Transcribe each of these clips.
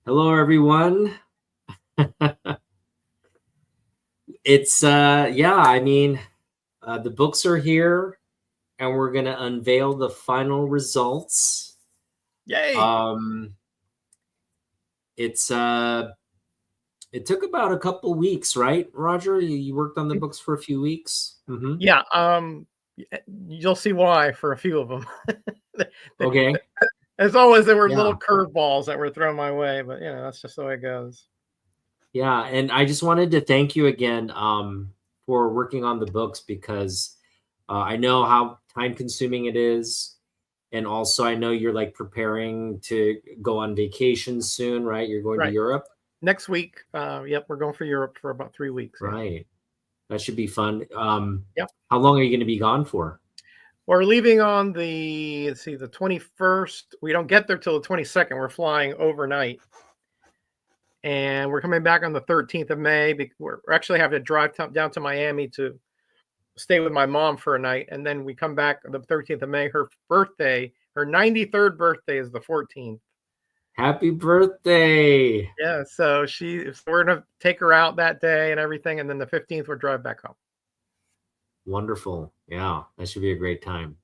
Hello, everyone. The books are here and we're going to unveil the final results. Yay! Um, it's it took about a couple weeks, right, Roger? You worked on the books for a few weeks. Yeah, you'll see why for a few of them. Okay. As always, there were Yeah. little curveballs that were thrown my way, but that's just the way it goes. Yeah, and I just wanted to thank you again for working on the books because I know how time consuming it is. And also, I know you're like preparing to go on vacation soon, right? You're going to Right. Europe, Next week, yep, we're going for Europe for about 3 weeks. Yeah. right? That should be fun. Yep. How long are you going to be gone for? We're leaving on the 21st. We don't get there till the 22nd. We're flying overnight. And we're coming back on the 13th of May. We're actually having to drive down to Miami to stay with my mom for a night, and then we come back the 13th of May. Her birthday, her 93rd birthday, is the 14th. Happy birthday! Yeah, so we're gonna take her out that day and everything, and then the 15th we'll drive back home. Wonderful. Yeah, that should be a great time.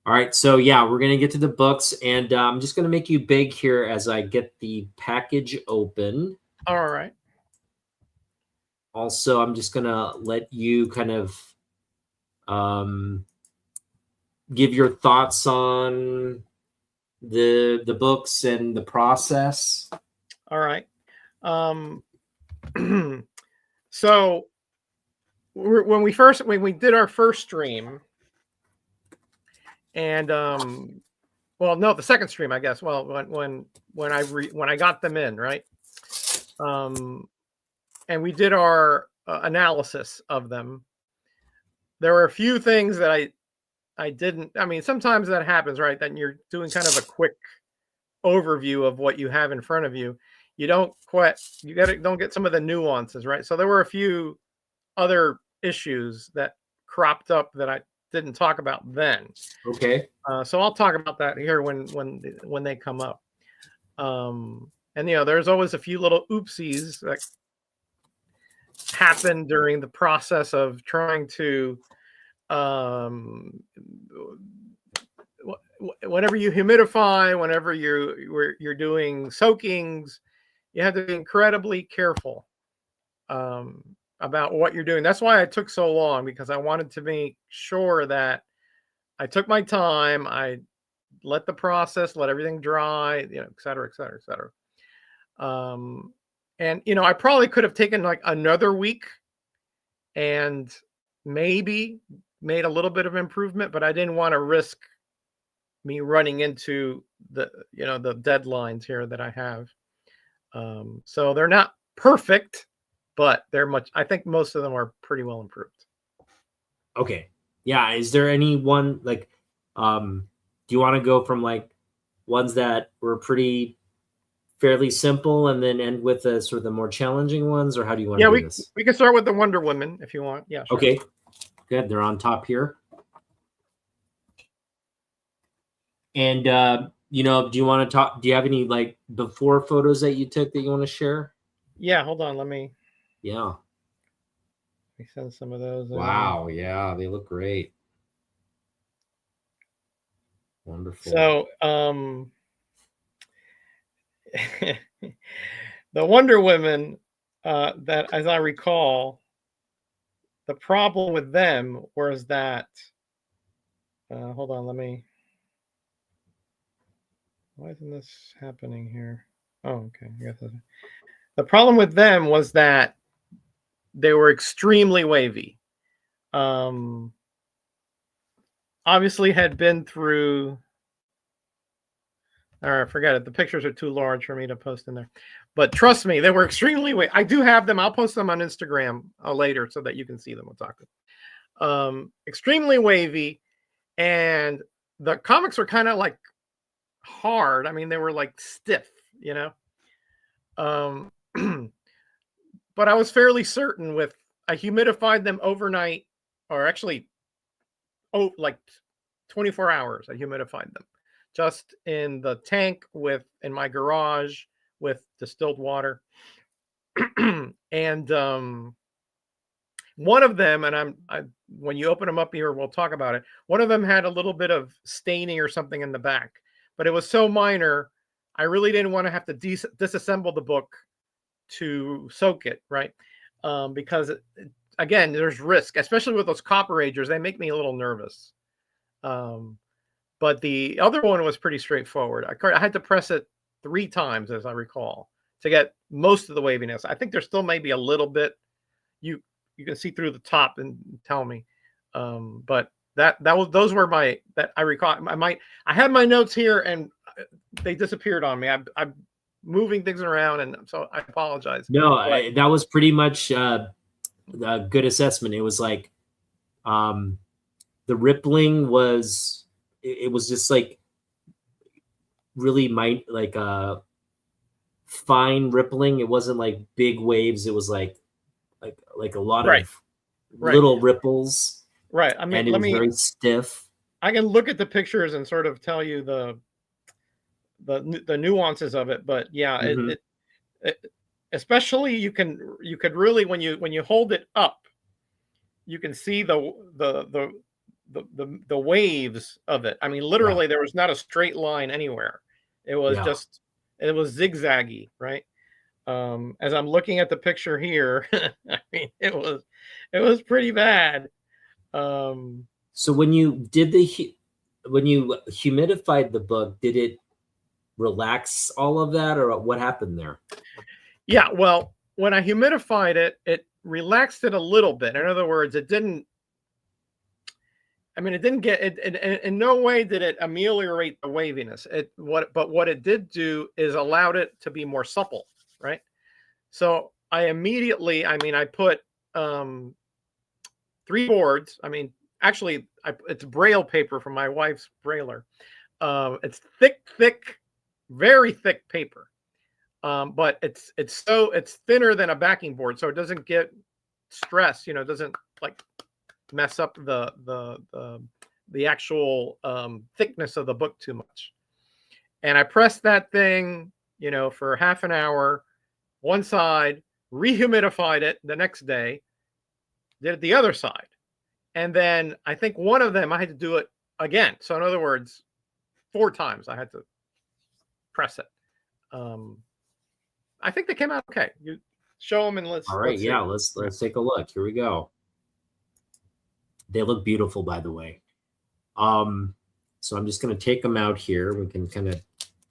All right, so yeah, we're gonna get to the books, and I'm just gonna make you big here as I get the package open. All right. Also, I'm just gonna let you kind of give your thoughts on the books and the process. All right. So when we did our first stream, and well, no, the second stream, I guess. Well, when I got them in, right? And we did our analysis of them. There were a few things that I didn't. I mean, sometimes that happens, right? That you're doing kind of a quick overview of what you have in front of you. You don't don't get some of the nuances, right? So there were a few other issues that cropped up that I didn't talk about then. Okay. So I'll talk about that here when they come up. And there's always a few little oopsies that happen during the process of trying to whenever you humidify, whenever you're doing soakings, you have to be incredibly careful about what you're doing. That's why it took so long, because I wanted to make sure that I took my time. I let the process, let everything dry, et cetera, et cetera, et cetera. And I probably could have taken like another week and maybe made a little bit of improvement, but I didn't want to risk me running into the deadlines here that I have. So they're not perfect, but I think most of them are pretty well improved. Okay. Yeah. Is there any one like, do you want to go from like ones that were fairly simple and then end with the sort of the more challenging ones, or how do you want to do this? We can start with the Wonder Woman if you want. Yeah. Sure. Okay. Good. They're on top here. And do you want to talk? Do you have any like before photos that you took that you want to share? Yeah. Hold on. Let me send some of those. Wow. Yeah, they look great. Wonderful. So, the Wonder Women, that, as I recall, the problem with them was that. Hold on. Why isn't this happening here? Oh, okay. I guess the problem with them was that they were extremely wavy. Obviously had been through. All right, forget it. The pictures are too large for me to post in there. But trust me, they were extremely wavy. I do have them. I'll post them on Instagram later so that you can see them. We'll talk. Extremely wavy, and the comics were kind of like hard. I mean, they were like stiff, but I was fairly certain I humidified them overnight, or actually, like 24 hours. I humidified them just in the tank in my garage with distilled water. And one of them, and when you open them up here, we'll talk about it. One of them had a little bit of staining or something in the back, but it was so minor, I really didn't want to have to disassemble the book to soak it, right? Because again, there's risk, especially with those copper agers. They make me a little nervous. But the other one was pretty straightforward. I had to press it 3 times, as I recall, to get most of the waviness. I think there still may be a little bit. You can see through the top and tell me. But those were that I recall. I have my notes here and they disappeared on me. I'm moving things around, and so I apologize. No, that was pretty much a good assessment. It was like the rippling was, it was just like really fine rippling. It wasn't like big waves. It was like a lot of little ripples. Right. I mean, and it was very stiff. I can look at the pictures and sort of tell you the nuances of it, but yeah, it especially you could really, when you hold it up, you can see the waves of it. I mean, literally, there was not a straight line anywhere. It was just, it was zigzaggy, right? As I'm looking at the picture here, I mean, it was pretty bad. So when you did when you humidified the book, did it relax all of that, or what happened there? Yeah, well, when I humidified it, it relaxed it a little bit. In other words, it didn't get it. In no way did it ameliorate the waviness. But what it did do is allowed it to be more supple, right? So I immediately, I put 3 boards. I mean, actually, it's Braille paper from my wife's Brailler. It's thick, very thick paper. But it's thinner than a backing board, so it doesn't get stressed. It doesn't like mess up the actual thickness of the book too much. And I pressed that thing, for half an hour, one side, rehumidified it the next day, did it the other side. And then I think one of them I had to do it again. So in other words, 4 times I had to press it. I think they came out okay. You show them and let's. All right, let's take a look. Here we go. They look beautiful, by the way. So I'm just going to take them out here. We can kind of.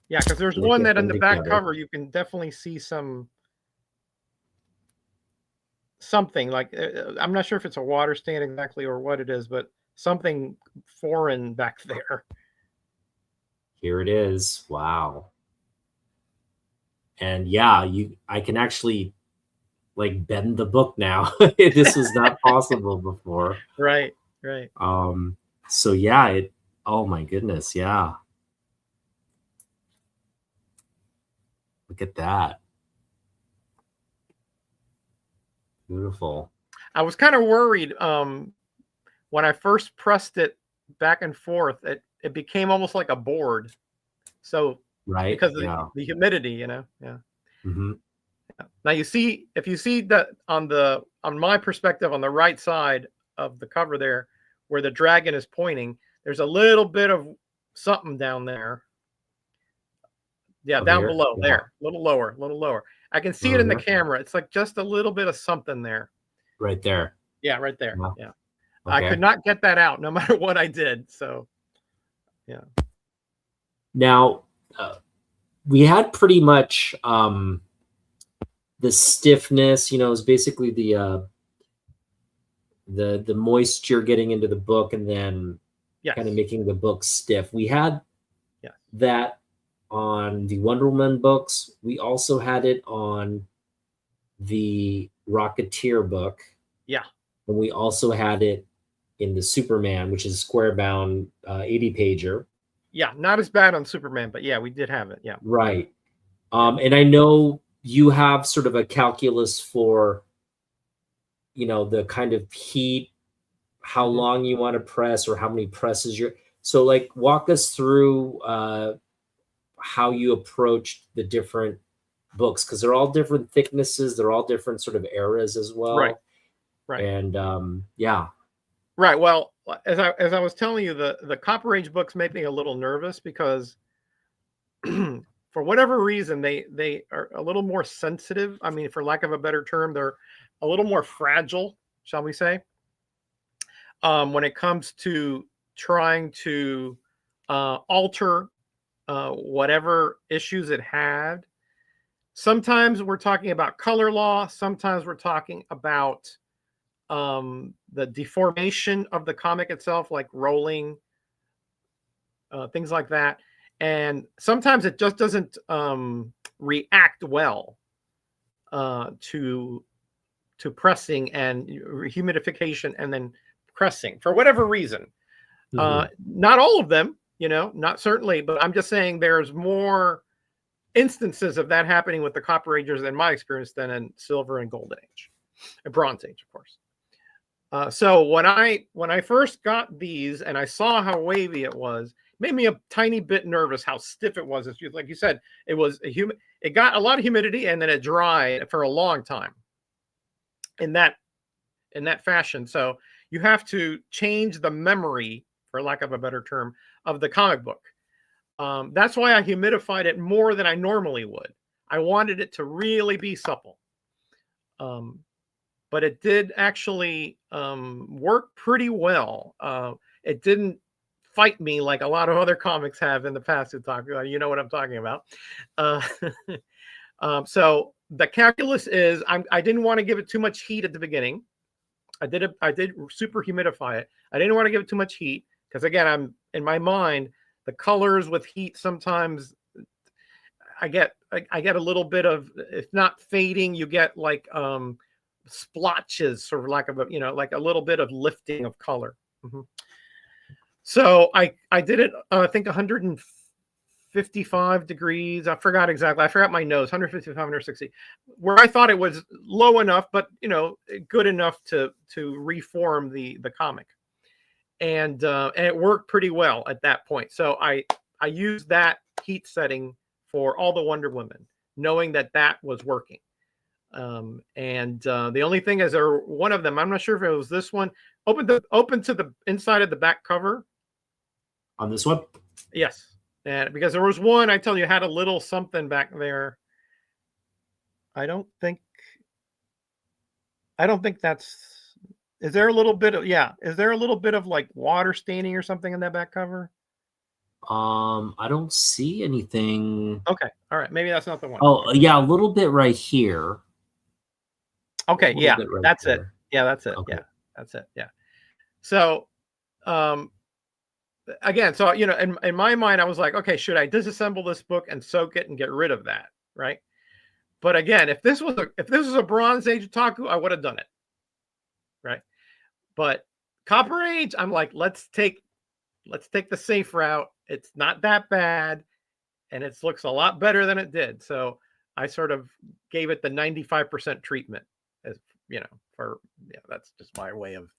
Yeah, because there's one that on the back cover you can definitely see something like, I'm not sure if it's a water stain exactly or what it is, but something foreign back there. Here it is. Wow. And yeah, I can actually like bend the book now. This was not possible before. Right. So yeah, oh my goodness, yeah. Look at that. Beautiful. I was kind of worried when I first pressed it back and forth, it became almost like a board. So because of the humidity, yeah. Mm-hmm. Now if you see that on my perspective on the right side of the cover there, where the dragon is pointing, there's a little bit of something down there. Yeah, down below there, a little lower. I can see it in the camera. It's like just a little bit of something there. Right there. Yeah, right there. Yeah. Okay. I could not get that out no matter what I did. So, yeah. Now, we had pretty much the stiffness, it was basically the moisture getting into the book and then kind of making the book stiff. We had that on the Wonder Woman books. We also had it on the Rocketeer book. Yeah. And we also had it in the Superman, which is square bound 80 pager. Yeah, not as bad on Superman, but yeah, we did have it. Yeah. Right. And I know you have sort of a calculus for, the kind of heat, how long you want to press or how many presses So like walk us through how you approached the different books, because they're all different thicknesses, they're all different sort of eras as Right. well. Right. And yeah. Right. Well, as I was telling you, the Copper Age books make me a little nervous because for whatever reason they are a little more sensitive. I mean, for lack of a better term, they're a little more fragile, shall we say, when it comes to trying to alter whatever issues it had. Sometimes we're talking about color law. Sometimes we're talking about the deformation of the comic itself, like rolling, things like that. And sometimes it just doesn't react well to pressing and humidification and then pressing for whatever reason. Mhm. Not all of them, not certainly, but I'm just saying there's more instances of that happening with the Copper Agers in my experience than in Silver and Golden Age, and Bronze Age, of course. So when I first got these and I saw how wavy it was, it made me a tiny bit nervous how stiff it was. It's just, like you said, it was it got a lot of humidity and then it dried for a long time in that fashion. So you have to change the memory, for lack of a better term, of the comic book. That's why I humidified it more than I normally would. I wanted it to really be supple. But it did actually work pretty well. It didn't fight me like a lot of other comics have in the past. You know what I'm talking about. Uh, so the calculus is I didn't want to give it too much heat at the beginning. I did super humidify it. I didn't want to give it too much heat because, again, I'm in my mind, the colors with heat sometimes I get a little bit of, if not fading, you get like splotches, sort of lack of like a little bit of lifting of color. Mhm. So I did it, I think 155 degrees. I forgot exactly. I forgot my nose. 155, 160, where I thought it was low enough, but good enough to reform the comic, and it worked pretty well at that point. So I used that heat setting for all the Wonder Women, knowing that was working. And the only thing is, there one of them, I'm not sure if it was this one, open to the inside of the back cover. On this one? Yes. And because there was one, I tell you, had a little something back there. I don't think that's, is there a little bit of, is there a little bit of like water staining or something in that back cover? I don't see anything. Okay. All right. Maybe that's not the one. Oh, yeah, a little bit right here. A Okay. little Yeah. bit right That's it. there. Yeah. That's it. Okay. Yeah. That's it. Yeah. So, um, again, so in my mind, I was like, okay, should I disassemble this book and soak it and get rid of that, right? But again, if this was a Bronze Age otaku, I would have done it, right? But Copper Age, I'm like, let's take the safe route. It's not that bad, and it looks a lot better than it did. So I sort of gave it the 95% treatment, as that's just my way of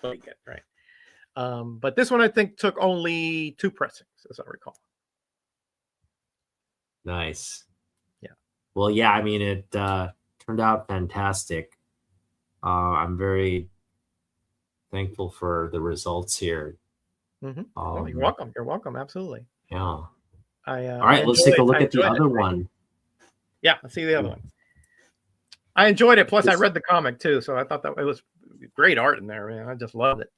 putting it, right? But this one I think took only 2 pressings, as I recall. Nice. Yeah. Well, yeah, I mean, it turned out fantastic. I'm very thankful for the results here. Mm-hmm. Well, you're welcome. You're welcome. Absolutely. Yeah. All I right, let's take a look I at the enjoyed it. other one. Yeah, let's see the other one. I enjoyed it. Plus, I This- read the comic too, so I thought that it was great art in there. Man, I just loved it.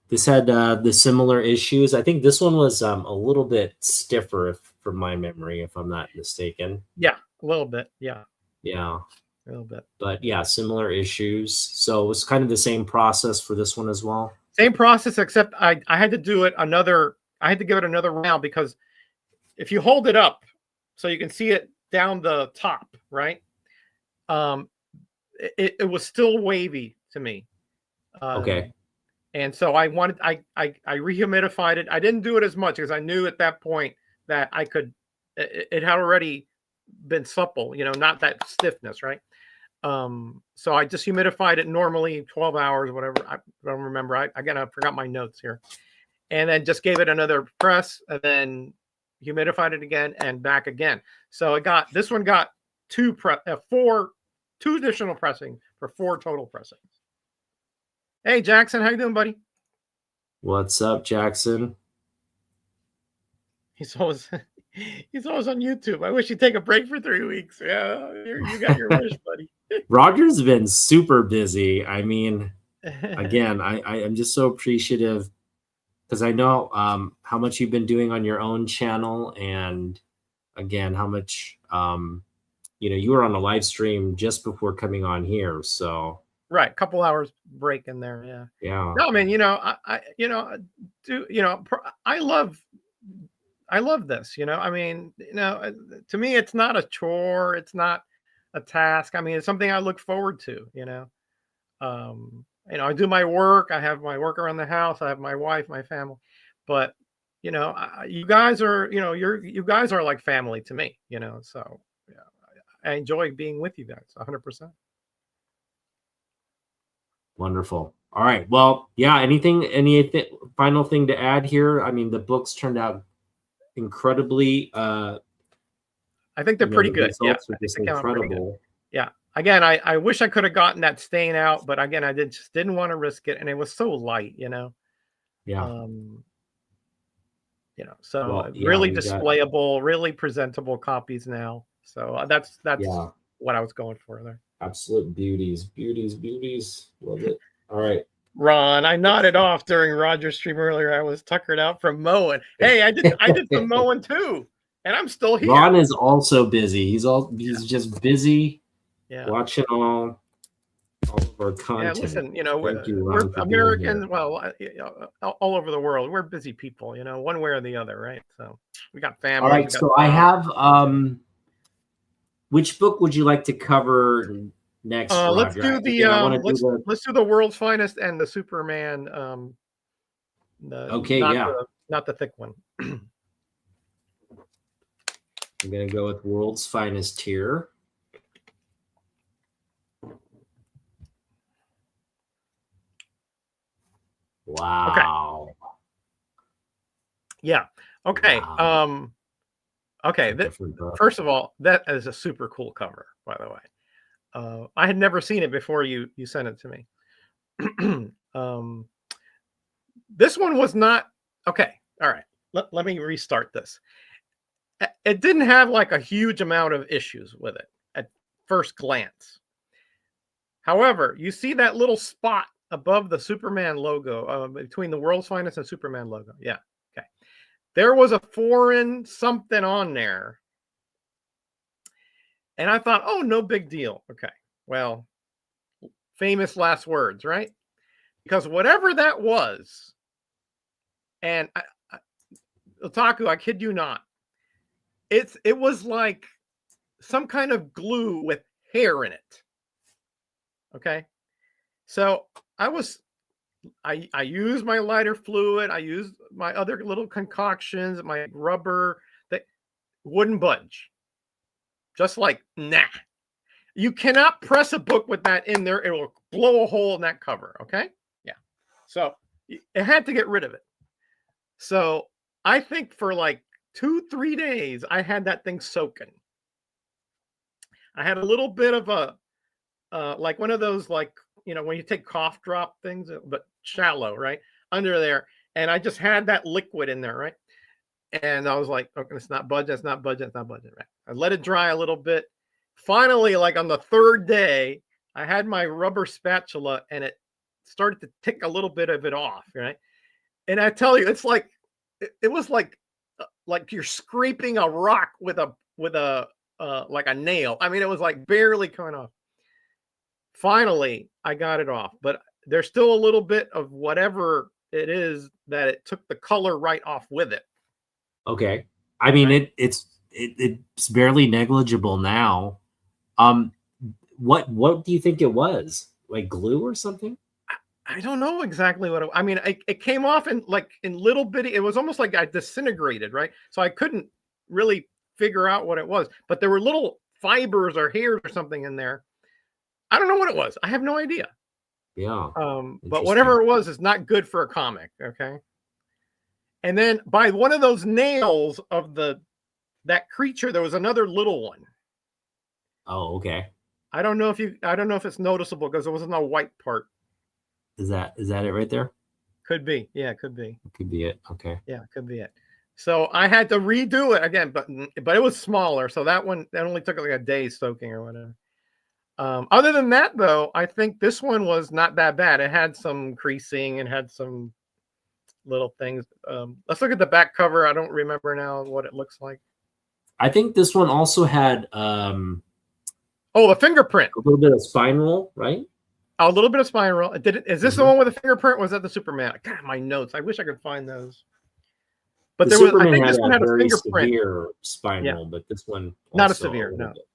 This had the similar issues. I think this one was a little bit stiffer, from my memory, if I'm not mistaken. Yeah, a little bit. Yeah, Yeah. a little bit. But yeah, similar issues. So it was kind of the same process for this one as well. Same process, except I had to do it another. I had to give it another round because if you hold it up, so you can see it down the top, right? It was still wavy to me. Okay. And so I rehumidified it. I didn't do it as much because I knew at that point that I could. It had already been supple, not that stiffness, right? So I just humidified it normally, 12 hours, whatever. I don't remember. I forgot my notes here. and then just gave it another press, and then humidified it again and back again. So this one got two additional pressing for 4 total pressings. Hey Jackson, how you doing, buddy? What's up, Jackson? He's always on YouTube. I wish you'd take a break for 3 weeks. Yeah, you got your wish, buddy. Roger's been super busy. I mean, again, I'm just so appreciative because I know how much you've been doing on your own channel, and again, how much you were on a live stream just before coming on here. So right, couple hours break in there. Yeah. Yeah. No, I mean, I love this, I mean, to me, it's not a chore. It's not a task. I mean, it's something I look forward to, I do my work. I have my work around the house. I have my wife, my family, but you guys are, you guys are like family to me, so yeah, I enjoy being with you guys 100%. Wonderful. All right. Well, yeah. Any final thing to add here? I mean, the books turned out incredibly. I think they're pretty good. Yeah, are just incredible. Yeah. Again, I wish I could have gotten that stain out, but again, I just didn't want to risk it, and it was so light, Yeah. So really displayable, really presentable copies now. So that's what I was going for there. Absolute beauties. Love it. All right. Ron, I nodded off during Roger's stream earlier. I was tuckered out from mowing. Hey, I did some mowing too, and I'm still here. Ron is also busy. He's just busy watching all of our content. Yeah, listen, we're Americans. Well, all over the world, we're busy people. One way or the other, right? So we got families. All right. So I have. Which book would you like to cover next? Let's do the let's do the World's Finest and the Superman. Not the thick one. I'm gonna go with World's Finest here. Wow. Okay. Yeah. Okay. Wow. Okay. First of all, that is a super cool cover, by the way. I had never seen it before you sent it to me. This one was not okay. All right. Let me restart this. It didn't have like a huge amount of issues with it at first glance. However, you see that little spot above the Superman logo, between the World's Finest and Superman logo. Yeah. Okay. There was a foreign something on there. And I thought, oh, no big deal. Okay. Well, famous last words, right? Because whatever that was, and Otaku, I kid you not, it was like some kind of glue with hair in it. Okay. So I used my lighter fluid. I used my other little concoctions, my rubber that wouldn't budge. Just like, nah. You cannot press a book with that in there. It will blow a hole in that cover. Okay. Yeah. So it had to get rid of it. So I think for like 2-3 days, I had that thing soaking. I had a little bit of a, like one of those, like, when you take cough drop things, but shallow, right? Under there. And I just had that liquid in there, right? And I was like, okay, it's not budging, right? I let it dry a little bit. Finally, like on the 3rd day, I had my rubber spatula and it started to tick a little bit of it off, right? And I tell you, it's like, it was like you're scraping a rock with a like a nail. I mean, it was like barely coming off. Finally, I got it off, but there's still a little bit of whatever it is that it took the color right off with it. Okay. I mean, right? It's barely negligible now. What do you think it was? Like glue or something? I don't know exactly what I mean. It came off in little bitty. It was almost like I disintegrated, right? So I couldn't really figure out what it was, but there were little fibers or hairs or something in there. I don't know what it was. I have no idea. Yeah. But whatever it was, it's not good for a comic. Okay. And then by one of those nails of that creature, there was another little one. Oh, okay. I don't know if it's noticeable because there wasn't a white part. Is that it right there? Could be. Yeah, could be. It could be it. Okay. Yeah, could be it. So I had to redo it again, but it was smaller. So that only took like a day soaking or whatever. Other than that, though, I think this one was not that bad. It had some creasing and had some little things. Let's look at the back cover. I don't remember now what it looks like. I think this one also had the fingerprint. a little bit of spine roll, right? A little bit of spine roll. Is this the one with the fingerprint? Or was that the Superman? God, my notes. I wish I could find those. But Superman I think this one had a very fingerprint. severe spine roll, but this one not a severe. No. Bit.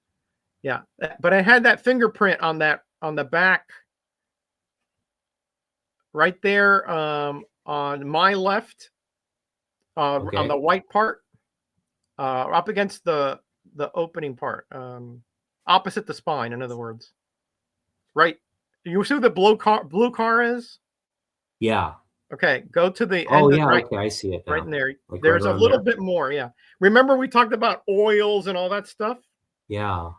Yeah, but I had that fingerprint on the back, right there, on my left, on the white part, up against the opening part, opposite the spine. In other words, right. You see who the blue car is? Yeah. Okay, go to the end. Yeah, right, okay, I see it now. Right in there. Like there's a little bit more. Yeah. Remember we talked about oils and all that stuff? Yeah.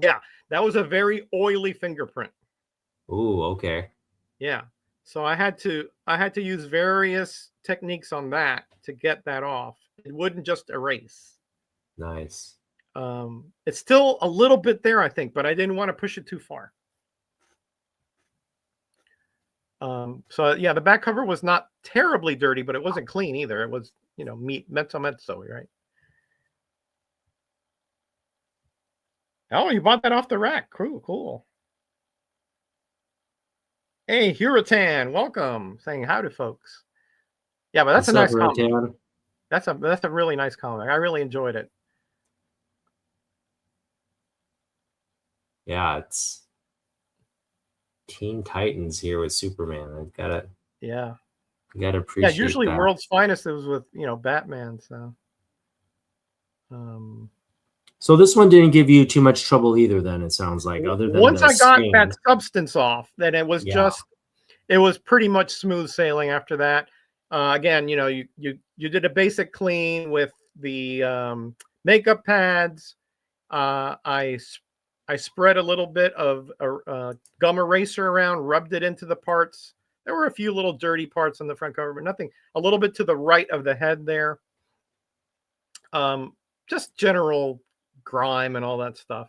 Yeah, that was a very oily fingerprint. Ooh, okay. Yeah. So I had to use various techniques on that to get that off. It wouldn't just erase. Nice. It's still a little bit there, I think, but I didn't want to push it too far. So yeah, the back cover was not terribly dirty, but it wasn't clean either. It was, mezzo, right? Oh, you bought that off the rack. Cool. Hey, Huratan, welcome. Saying hi to folks. Yeah, but that's a nice comic. That's a really nice comic. I really enjoyed it. Yeah, it's Teen Titans here with Superman. I've got to. Yeah. You got to appreciate. Yeah, usually World's Finest it was with Batman. So this one didn't give you too much trouble either. Then it sounds like, other than once I got that substance off, then it was it was pretty much smooth sailing after that. Again, you did a basic clean with the makeup pads. I spread a little bit of gum eraser around, rubbed it into the parts. There were a few little dirty parts on the front cover, but nothing. A little bit to the right of the head there. Just general grime and all that stuff.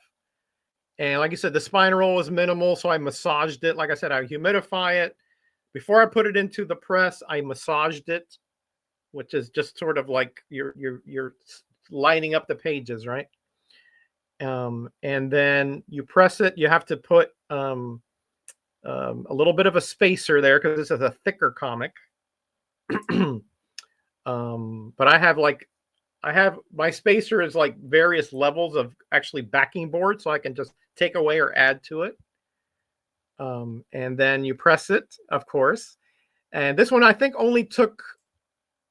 And like I said, the spine roll was minimal, so I massaged it. Like I said, I humidify it. Before I put it into the press, I massaged it, which is just sort of like you're lining up the pages, right? And then you press it. You have to put a little bit of a spacer there because this is a thicker comic. But I have my spacer is like various levels of actually backing board, so I can just take away or add to it. And then you press it, of course. And this one I think only took.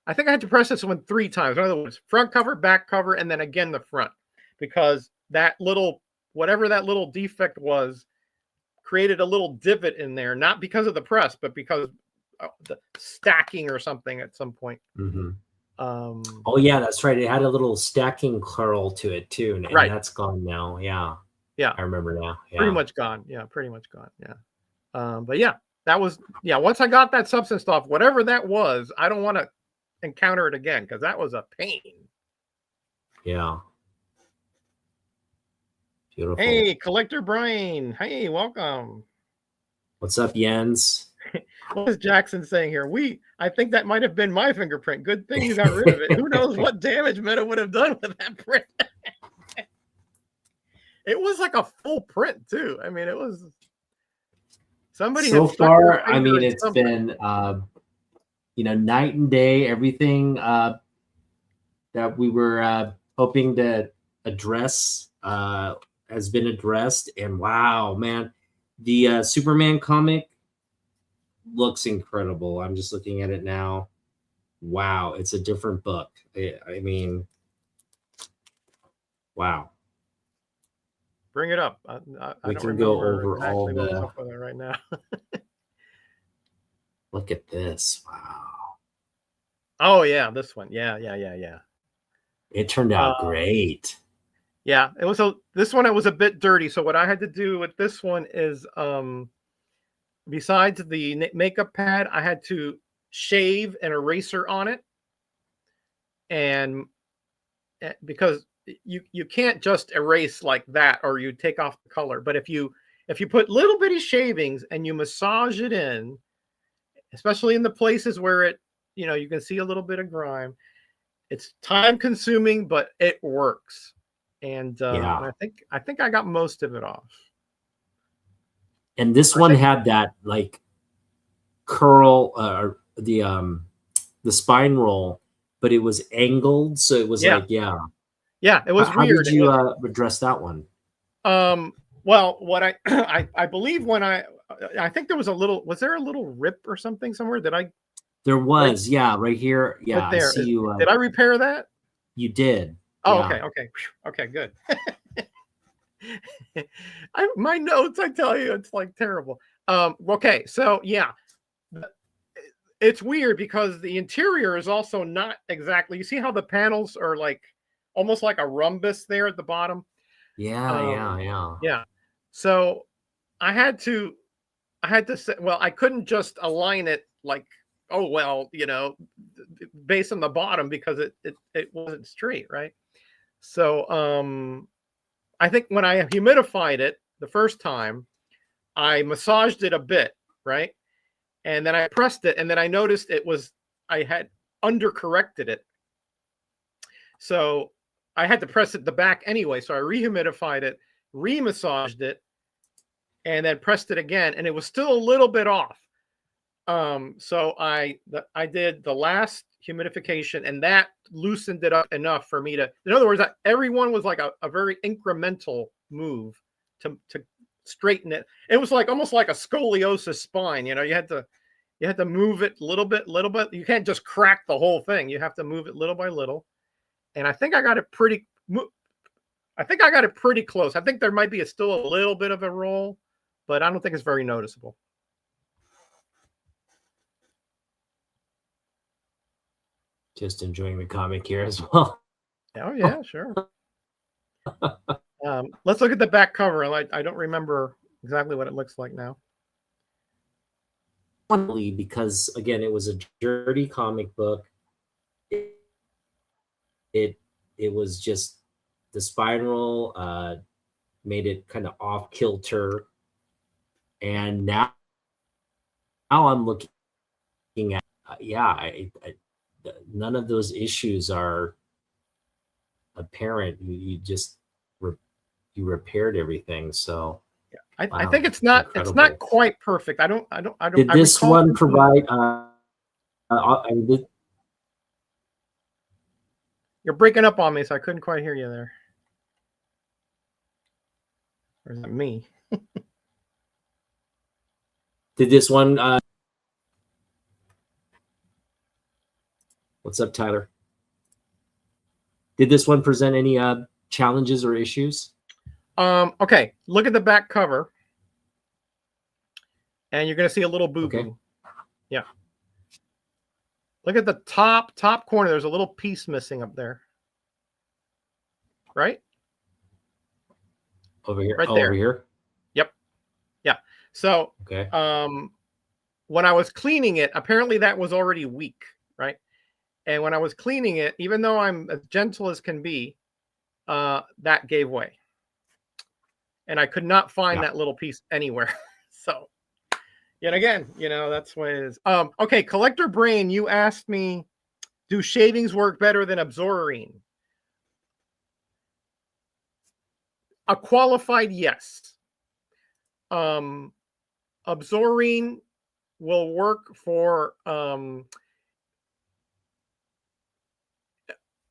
I think I had to press this one 3 times. In other words, front cover, back cover, and then again the front, because whatever that little defect was created a little divot in there, not because of the press, but because of the stacking or something at some point. Mm-hmm. Oh yeah, that's right. It had a little stacking curl to it too, and that's gone now. Yeah, I remember now. Yeah. Pretty much gone. Yeah, pretty much gone. Yeah, but yeah, that was once I got that substance off, whatever that was, I don't want to encounter it again because that was a pain. Yeah. Beautiful. Hey, Collector Brian. Hey, welcome. What's up, Jens? What is Jackson saying here? I think that might have been my fingerprint. Good thing you got rid of it. Who knows what damage Meta would have done with that print? It was like a full print too. I mean, it was somebody. So far, I mean, it's been night and day. Everything that we were hoping to address has been addressed, and wow, man, the Superman comic looks incredible. I'm just looking at it now. Wow, it's a different book. I mean, wow. Bring it up. We can go over all the. Up with it right now. Look at this! Wow. Oh yeah, this one. Yeah. It turned out great. Yeah, it was this one it was a bit dirty. So what I had to do with this one is besides the makeup pad, I had to shave an eraser on it, and because you can't just erase like that or you take off the color. But if you put little bitty shavings and you massage it in, especially in the places where you can see a little bit of grime, it's time consuming, but it works. And Yeah. I think I got most of it off. And this I one think had that like curl, the spine roll, but it was angled, so it was yeah, like, yeah. yeah, it was How did weird. It you was address that one? well, what I believe when I think there was there a little rip or something somewhere? Did I There break was, yeah, right here. Yeah, right I there? see you. Did I repair that? You did. Oh, Yeah. okay. Okay, good. My notes, I tell you, it's like terrible. Okay, so yeah, it's weird because the interior is also not exactly. You see how the panels are like almost like a rhombus there at the bottom. Yeah, Um, yeah, yeah. yeah. So I had to, say, well, I couldn't just align it like, oh well, based on the bottom because it wasn't straight, right? So I think when I humidified it the first time, I massaged it a bit, right? And then I pressed it, and then I noticed I had undercorrected it. So I had to press it the back anyway. So I rehumidified it, remassaged it, and then pressed it again, and it was still a little bit off. So I did the last humidification, and that loosened it up enough for me to. In other words, everyone was like a very incremental move to straighten it. It was like almost like a scoliosis spine. You had to move it little bit. You can't just crack the whole thing. You have to move it little by little. And I think I got it pretty. I think I got it pretty close. I think there might be still a little bit of a roll, but I don't think it's very noticeable. Just enjoying the comic here as well. Oh yeah, sure. Let's look at the back cover. I don't remember exactly what it looks like now. Because again, it was a dirty comic book. It it was just the spiral made it kind of off kilter, and now I'm looking at yeah, none of those issues are apparent. You just you repaired everything. So I wow, think it's not incredible. quite perfect. I don't Did I this recall one thinking, provide? you're breaking up on me, so I couldn't quite hear you there. Or is it me? Did this one? What's up, Tyler? Did this one present any challenges or issues? Okay, look at the back cover, and you're gonna see a little boo Okay. boo. Yeah. Look at the top corner. There's a little piece missing up there. Right? Over here. Right Oh, over there. here. Yep. Yeah. So Okay. when I was cleaning it, apparently that was already weak, right? And when I was cleaning it, even though I'm as gentle as can be, that gave way. And I could not find Yeah. that little piece anywhere. So yet again, that's what it is. Okay, Collector Brain, you asked me, do shavings work better than Absorine? A qualified yes. Absorine will work for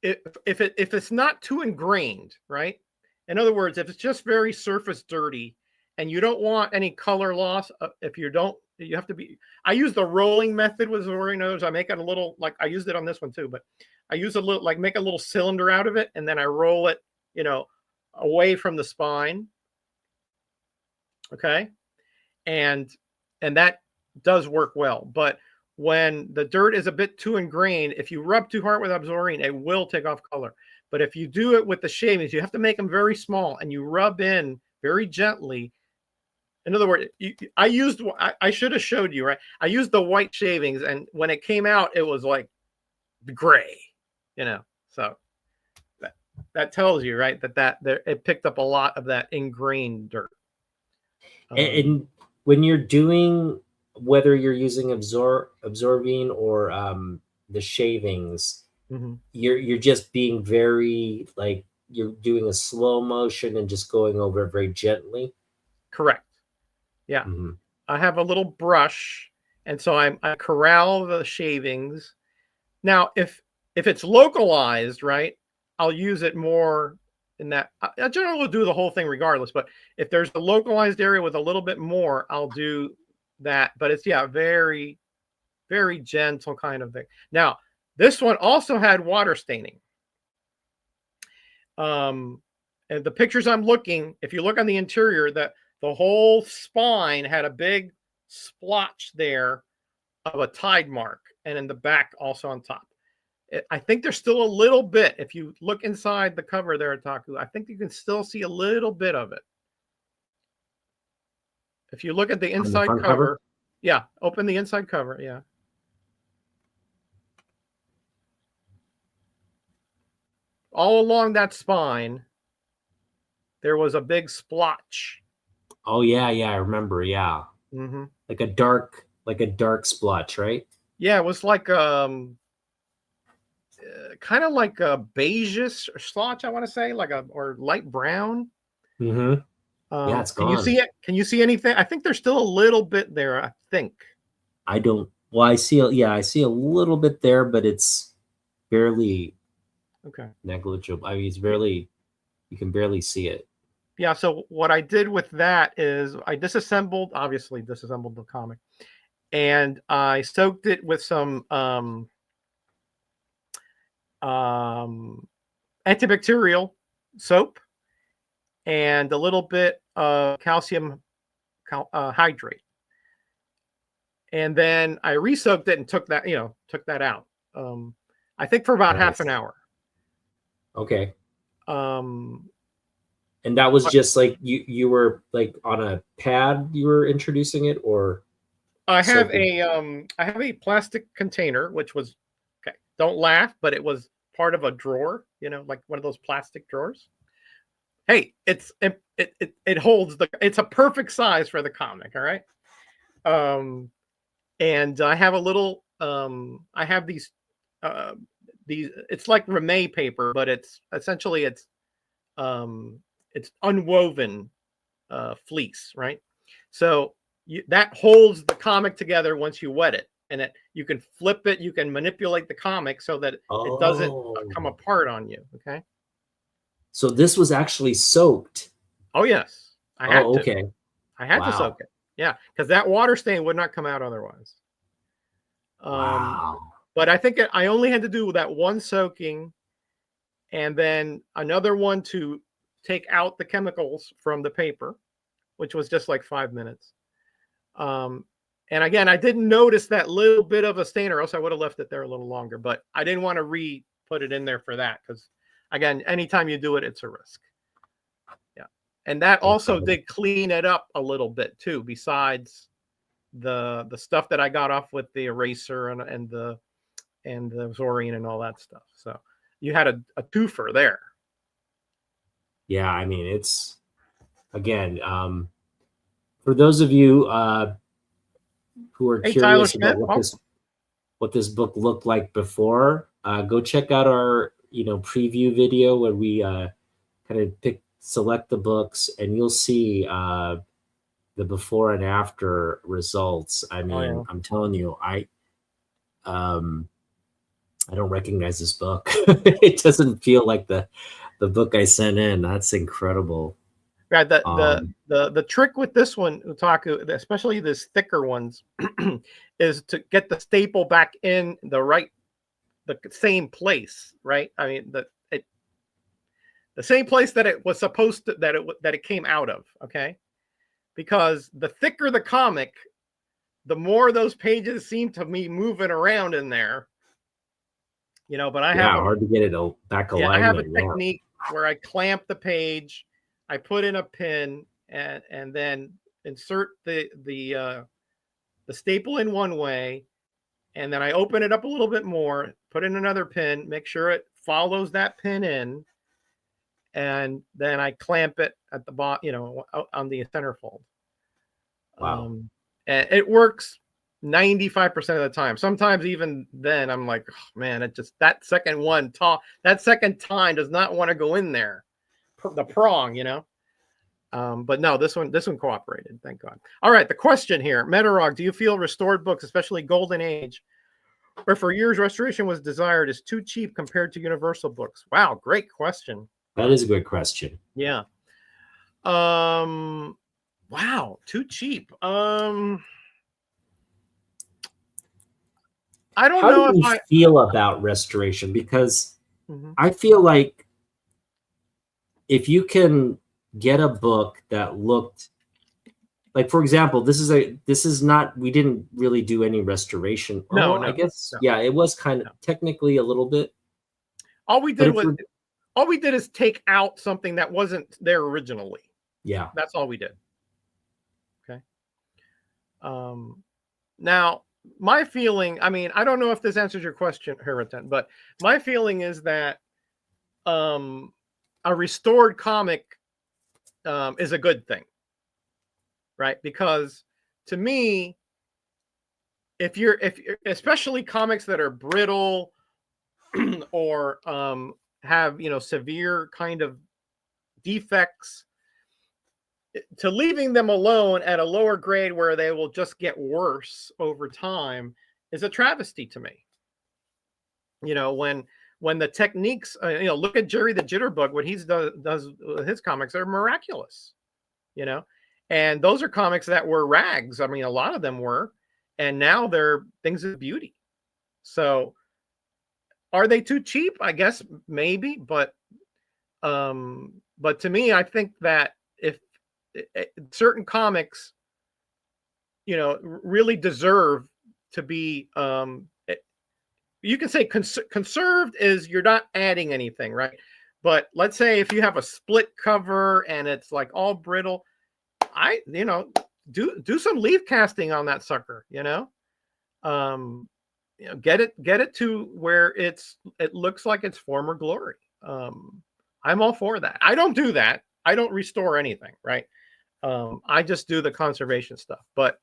if it's not too ingrained, right? In other words, if it's just very surface dirty and you don't want any color loss, if you don't, you have to be. I use the rolling method with Absorine. Others, I make it a little like I used it on this one too, but I use a little like make a little cylinder out of it and then I roll it, away from the spine. Okay, and that does work well, but when the dirt is a bit too ingrained, if you rub too hard with Absorbing, it will take off color. But if you do it with the shavings, you have to make them very small, and you rub in very gently. In other words, I should have showed you, right? I used the white shavings, and when it came out, it was like gray, So that tells you, right, that it picked up a lot of that ingrained dirt. And when you're doing, whether you're using absorbing or the shavings, you're just being very, like, you're doing a slow motion and just going over it very gently. Correct. Yeah. I have a little brush, and so I corral the shavings. Now, if it's localized, right, I'll use it more in that. I generally will do the whole thing regardless, but if there's a localized area with a little bit more, I'll do that. But it's, very, very gentle kind of thing. Now, this one also had water staining. And the pictures I'm looking, if you look on the interior, that the whole spine had a big splotch there of a tide mark, and in the back also on top. I think there's still a little bit. If you look inside the cover there, Taku, I think you can still see a little bit of it. If you look at the inside cover, yeah, open the inside cover, yeah. All along that spine, there was a big splotch. Oh yeah, I remember. Yeah, like a dark splotch, right? Yeah, it was like kind of like a beigeish splotch, I want to say, or light brown. Yeah, it's gone. Can you see it? Can you see anything? I think there's still a little bit there. I think. I don't. Well, I see a little bit there, but it's barely negligible. I mean, it's barely. You can barely see it. Yeah. So what I did with that is I disassembled the comic, and I soaked it with some antibacterial soap and a little bit of calcium hydrate, and then I re-soaked it and took that out. I think for about half an hour. Okay. And that was just like you were like on a pad. You were introducing it, or I have a plastic container, which was okay. Don't laugh, but it was part of a drawer. Like one of those plastic drawers. Hey, it holds it's a perfect size for the comic. All right. And I have a little. I have these. It's like Ramay paper, but it's essentially it's unwoven fleece, right? So that holds the comic together once you wet it, and you can flip it, you can manipulate the comic so that it doesn't come apart on you. Okay. So this was actually soaked. Oh yes, I had to. Okay. I had to soak it. Yeah, because that water stain would not come out otherwise. Wow. But I think I only had to do that one soaking, and then another one to take out the chemicals from the paper, which was just like 5 minutes. And again, I didn't notice that little bit of a stain, or else I would have left it there a little longer. But I didn't want to put it in there for that, because again, anytime you do it, it's a risk. Yeah, and that also did clean it up a little bit too. Besides the stuff that I got off with the eraser and the Zorine and all that stuff. So you had a twofer there. Yeah, I mean, it's, again, for those of you who are curious about what this book looked like before, go check out our preview video where we kind of select the books, and you'll see the before and after results. I mean, I'm telling you, I don't recognize this book. It doesn't feel like the book I sent in. That's incredible. Right. The trick with this one, Utaku, especially these thicker ones, is to get the staple back in the same place, right? I mean, the same place that it was supposed to, that it came out of. Okay, because the thicker the comic, the more those pages seem to be moving around in there, but I have hard to get it back I have a alignment. Yeah. technique where I clamp the page, I put in a pin, and then insert the staple in one way, and then I open it up a little bit more, put in another pin, make sure it follows that pin in, and then I clamp it at the bottom, on the centerfold. Wow. And it works 95% of the time. Sometimes even then I'm like, oh, man, that second time does not want to go in there. The prong. But no, this one cooperated, thank God. All right, the question here, Metarog, do you feel restored books, especially Golden Age, where for years restoration was desired, is too cheap compared to universal books? Wow, great question. That is a good question. Yeah. Wow, too cheap. I don't know if I feel about restoration, because I feel like if you can get a book that looked like, for example, this is not, we didn't really do any restoration. No, I guess, yeah, it was kind of technically a little bit. All we did is take out something that wasn't there originally. Yeah. That's all we did. Okay. Now, my feeling, I mean, I don't know if this answers your question, Heriton, but my feeling is that a restored comic is a good thing, right? Because to me, if you're especially comics that are brittle or have severe kind of defects, to leaving them alone at a lower grade where they will just get worse over time is a travesty to me. When the techniques, look at Jerry the Jitterbug, what he does his comics are miraculous, and those are comics that were rags. I mean, a lot of them were, and now they're things of beauty. So are they too cheap? I guess maybe, but to me, I think that if certain comics, really deserve to be, you can say conserved is you're not adding anything, right? But let's say if you have a split cover and it's like all brittle, do some leaf casting on that sucker, get it to where it looks like its former glory. I'm all for that. I don't do that. I don't restore anything, right? I just do the conservation stuff, but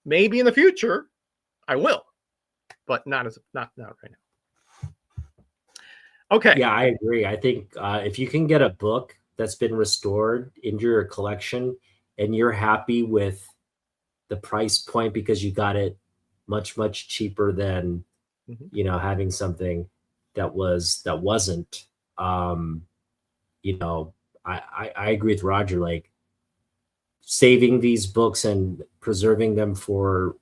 maybe in the future I will, but not right now. Okay. Yeah, I agree. I think if you can get a book that's been restored into your collection and you're happy with the price point because you got it much, much cheaper than, having something that wasn't, I agree with Roger, like saving these books and preserving them for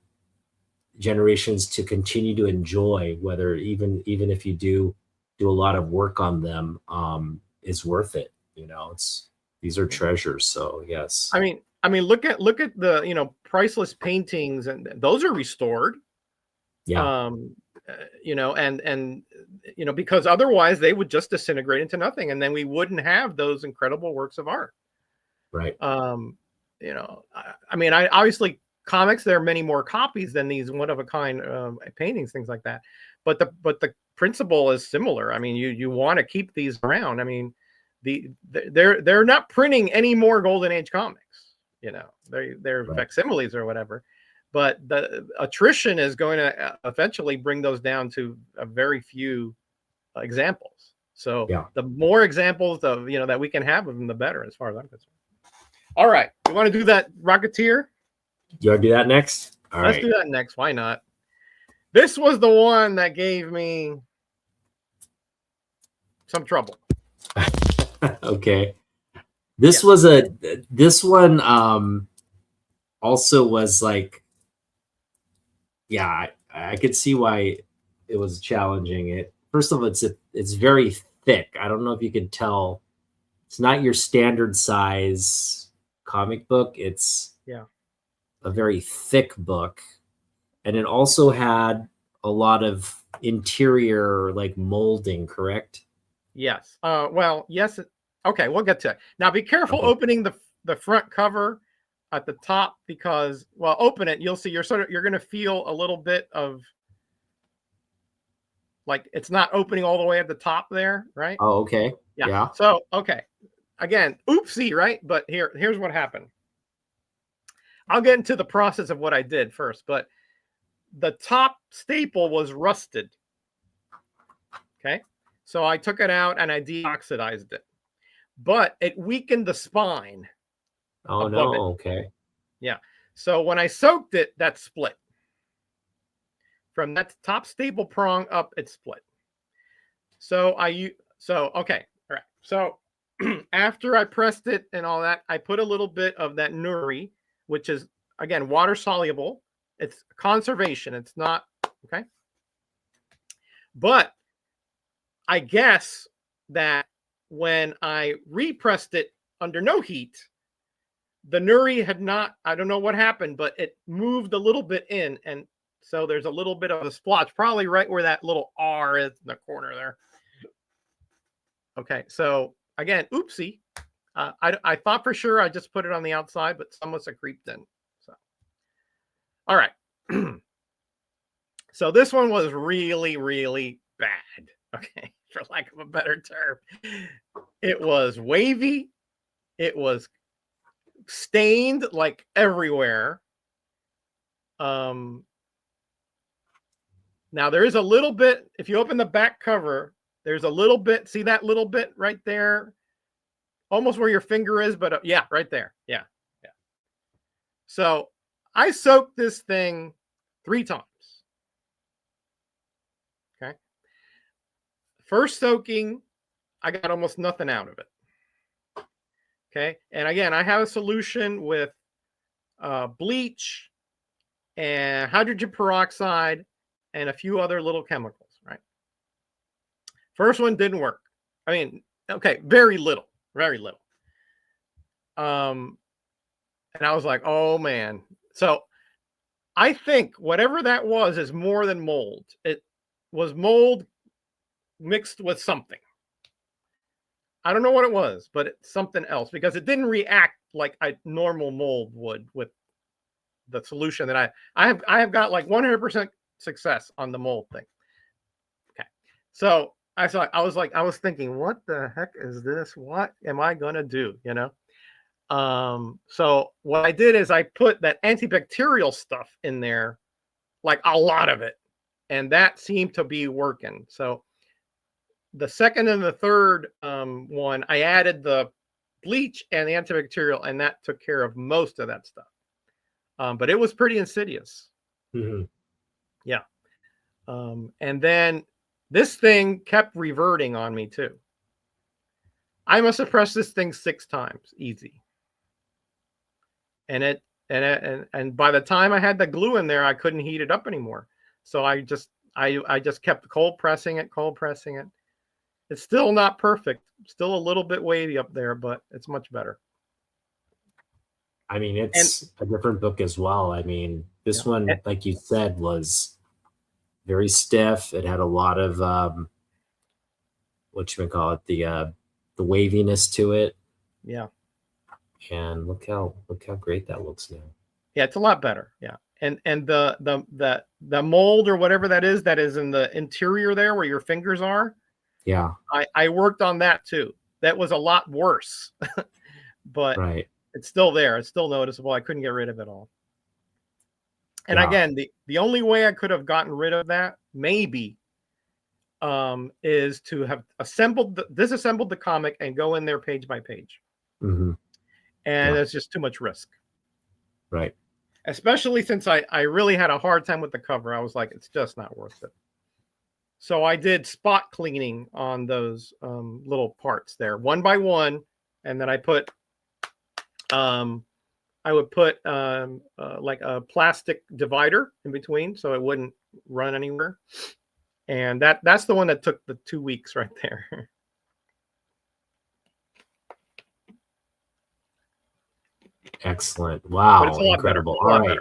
generations to continue to enjoy, whether even if you do a lot of work on them, is worth it. These are treasures. So yes. I mean, look at the, priceless paintings, and those are restored. Yeah. And because otherwise they would just disintegrate into nothing, and then we wouldn't have those incredible works of art. Right. I mean, obviously comics, there are many more copies than these one of a kind paintings, things like that. But the principle is similar. I mean, you want to keep these around. I mean, they're not printing any more Golden Age comics. They're right. Facsimiles or whatever. But the attrition is going to eventually bring those down to a very few examples. So the more examples of that we can have of them, the better, as far as I'm concerned. All right, you want to do that Rocketeer? You want to do that next? Let's do that next. Why not? This was the one that gave me some trouble. Okay. This one also was like, I could see why it was challenging. First of all, it's very thick. I don't know if you can tell. It's not your standard size comic book. It's a very thick book. and it also had a lot of interior like molding, correct? Yes. Well, yes. Okay, we'll get to it. Now be careful Okay. opening the front cover at the top, because, well, open it, you'll see you're going to feel a little bit of, like, it's not opening all the way at the top there, right? Oh, okay. Yeah. Yeah. So, okay. Again, oopsie, right? But here's what happened. I'll get into the process of what I did first, but the top staple was rusted. Okay. So I took it out and I deoxidized it, but it weakened the spine Oh above it. no. Okay. Yeah. So when I soaked it, that split. From that top staple prong up, it split. So okay. All right. So after I pressed it and all that, I put a little bit of that nuri, which is, again, water soluble. It's conservation. It's not, okay. But I guess that when I repressed it under no heat, the nuri had not, I don't know what happened, but it moved a little bit in. And so there's a little bit of a splotch, probably right where that little R is in the corner there. Okay. So again, oopsie. I thought for sure I just put it on the outside, but some must have creeped in. So, all right. So this one was really, really bad. Okay. For lack of a better term. It was wavy. It was stained like everywhere. Now there is a little bit, if you open the back cover, there's a little bit, see that little bit right there? Almost where your finger is, but yeah, right there. Yeah. Yeah. So I soaked this thing 3 times. Okay. First soaking, I got almost nothing out of it. Okay. And again, I have a solution with bleach and hydrogen peroxide and a few other little chemicals, right? First one didn't work. I mean, okay, very little. And I was like, oh man. So I think whatever that was is more than mold. It was mold mixed with something. I don't know what it was, but it's something else, because it didn't react like a normal mold would with the solution that I have got like 100% success on the mold thing. Okay. So I was thinking, what the heck is this? What am I going to do? You know? So what I did is I put that antibacterial stuff in there, like a lot of it, and that seemed to be working. So the second and the third one, I added the bleach and the antibacterial, and that took care of most of that stuff. But it was pretty insidious. Mm-hmm. Yeah. And then this thing kept reverting on me too. I must have pressed this thing 6 times, easy. And by the time I had the glue in there, I couldn't heat it up anymore. So I just kept cold pressing it. It's still not perfect. Still a little bit wavy up there, but it's much better. I mean, it's a different book as well. I mean, this one, like you said, was very stiff. It had a lot of the waviness to it. Yeah. And look how great that looks now. Yeah, it's a lot better. Yeah. And the mold or whatever that is in the interior there where your fingers are. Yeah. I worked on that too. That was a lot worse. But right. It's still there. It's still noticeable. I couldn't get rid of it all. And again, the only way I could have gotten rid of that maybe is to have disassembled the comic and go in there page by page. Mm-hmm. And it's just too much risk. Right. Especially since I really had a hard time with the cover. I was like, it's just not worth it. So I did spot cleaning on those little parts there, one by one. And then I put, like a plastic divider in between so it wouldn't run anywhere. And that's the one that took the 2 weeks right there. Excellent. Wow. But it's a lot incredible. better. All right.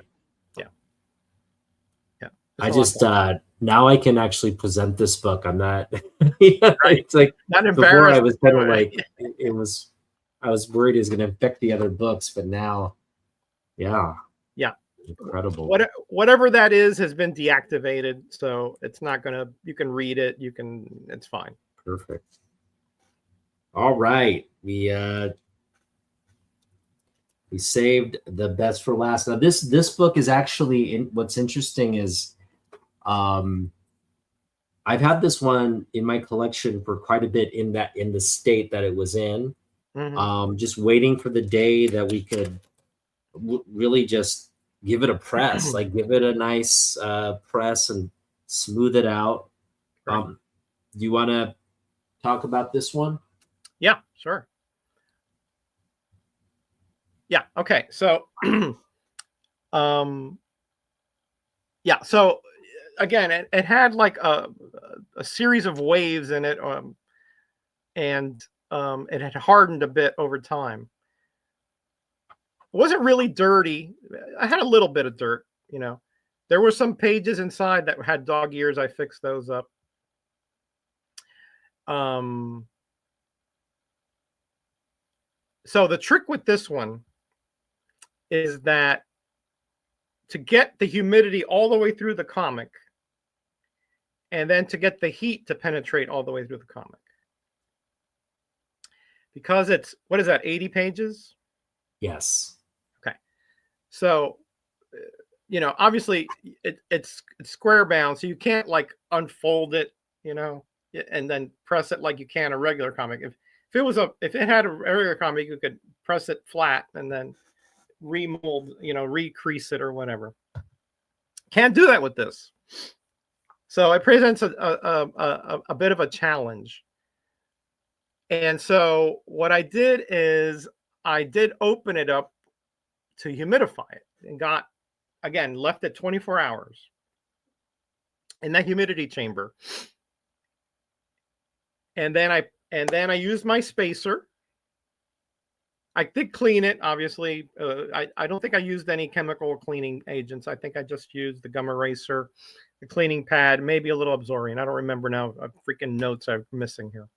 Yeah. I It's a lot just better. now I can actually present this book. I'm not. It's like Not before I embarrassed to was kind do of it. like it was. I was worried it was going to affect the other books, but now, yeah, Yeah. incredible. Whatever that is has been deactivated, so it's not gonna. You can read it. You can. It's fine. Perfect. All right, we saved the best for last. Now this book is actually what's interesting is I've had this one in my collection for quite a bit in the state that it was in. Mm-hmm. Just waiting for the day that we could really just give it a press, like give it a nice press and smooth it out. Right. Do you want to talk about this one? Yeah. Sure. Yeah. Okay. So, um, yeah. So again, it had like a series of waves in it, and it had hardened a bit over time. It wasn't really dirty. I had a little bit of dirt, you know. There were some pages inside that had dog ears. I fixed those up. Um, so the trick with this one is that to get the humidity all the way through the comic, and then to get the heat to penetrate all the way through the comic. Because it's, what is that, 80 pages? Yes. Okay. So, obviously it's square bound, so you can't like unfold it, and then press it like you can a regular comic. If it had a regular comic, you could press it flat and then remold, recrease it or whatever. Can't do that with this. So it presents a bit of a challenge. And so what I did is I did open it up to humidify it and left it 24 hours in that humidity chamber. And then I used my spacer. I did clean it, obviously. I don't think I used any chemical cleaning agents. I think I just used the gum eraser, the cleaning pad, maybe a little Absorbent. I don't remember now. Freaking notes I'm missing here.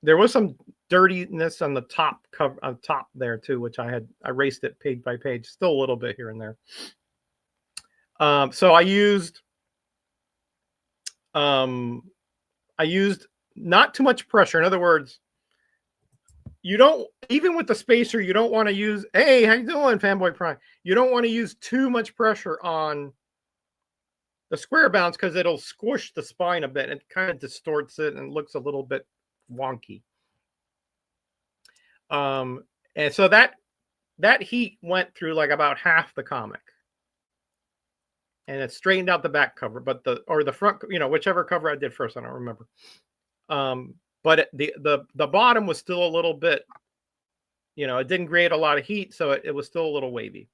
There was some dirtiness on the top cover, on top there too, which I erased it page by page. Still a little bit here and there. So I used not too much pressure. In other words, you don't, even with the spacer, you don't want to use, hey, how you doing, Fanboy Prime? You don't want to use too much pressure on the square bounce because it'll squish the spine a bit. It kind of distorts it and looks a little bit wonky. And so that heat went through like about half the comic. And it straightened out the back cover, but the front, whichever cover I did first, I don't remember. But the bottom was still a little bit, it didn't create a lot of heat, so it was still a little wavy.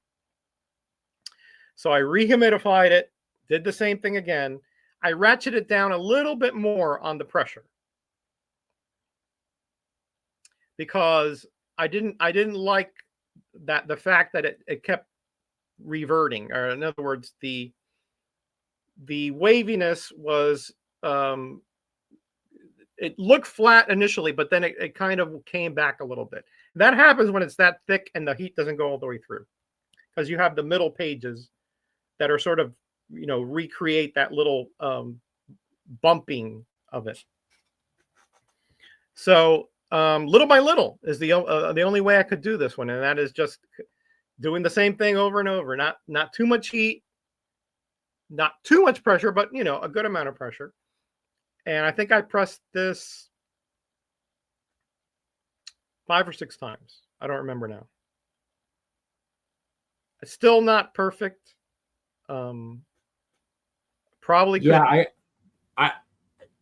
So I rehumidified it, did the same thing again. I ratcheted down a little bit more on the pressure because I didn't like the fact that it kept reverting, or in other words, the waviness was, it looked flat initially, but then it kind of came back a little bit. That happens when it's that thick and the heat doesn't go all the way through, because you have the middle pages that are sort of, recreate that little bumping of it. So little by little is the only way I could do this one, and that is just doing the same thing over and over. Not too much heat, not too much pressure, but a good amount of pressure. And I think I pressed this 5 or 6 times. I don't remember now. It's still not perfect. Probably could. Yeah,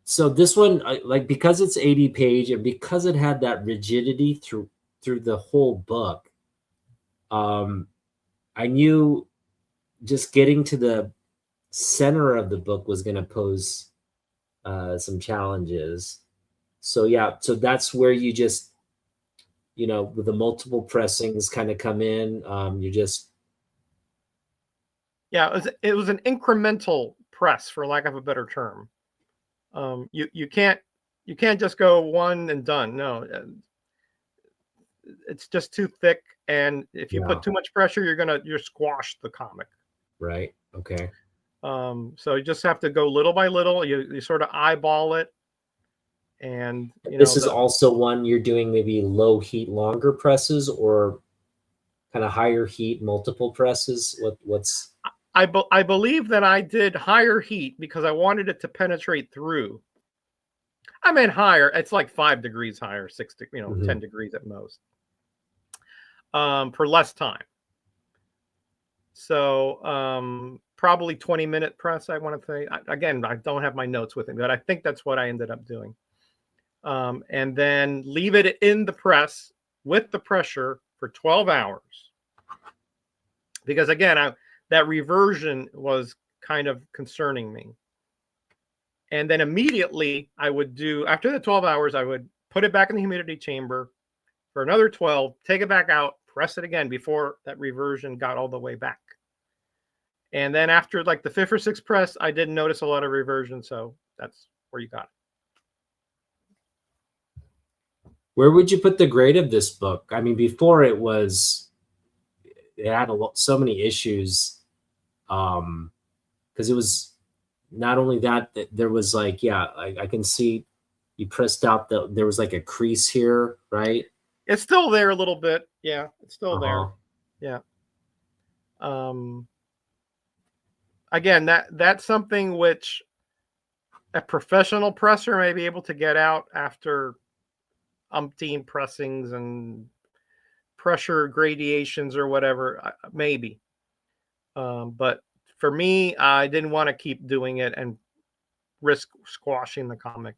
so this one, like, because it's 80 page and because it had that rigidity through the whole book, I knew just getting to the center of the book was going to pose some challenges. So yeah, so that's where you just, with the multiple pressings kind of come in. You just Yeah, it was an incremental press, for lack of a better term. You can't just go one and done. No, it's just too thick, and if you Yeah. put too much pressure, you're squash the comic. Right. Okay. So you just have to go little by little. You sort of eyeball it, and This is also one you're doing maybe low heat, longer presses, or kind of higher heat, multiple presses. What's I believe that I did higher heat because I wanted it to penetrate through. I mean higher. It's like 5 degrees higher, 10 degrees at most. For less time. So probably 20-minute press. I want to say again. I don't have my notes with me, but I think that's what I ended up doing. And then leave it in the press with the pressure for 12 hours. Because again, that reversion was kind of concerning me. And then immediately I would do, after the 12 hours, I would put it back in the humidity chamber for another 12, take it back out, press it again before that reversion got all the way back. And then after like the 5th or 6th press, I didn't notice a lot of reversion. So that's where you got it. Where would you put the grade of this book? I mean, before it had so many issues. Because it was not only that there was like, yeah, I can see you pressed out there was like a crease here, right? It's still there a little bit. Yeah, it's still there. Uh-huh. Yeah. Again, that's something which a professional presser may be able to get out after umpteen pressings and pressure gradations or whatever, maybe. But for me, I didn't want to keep doing it and risk squashing the comic,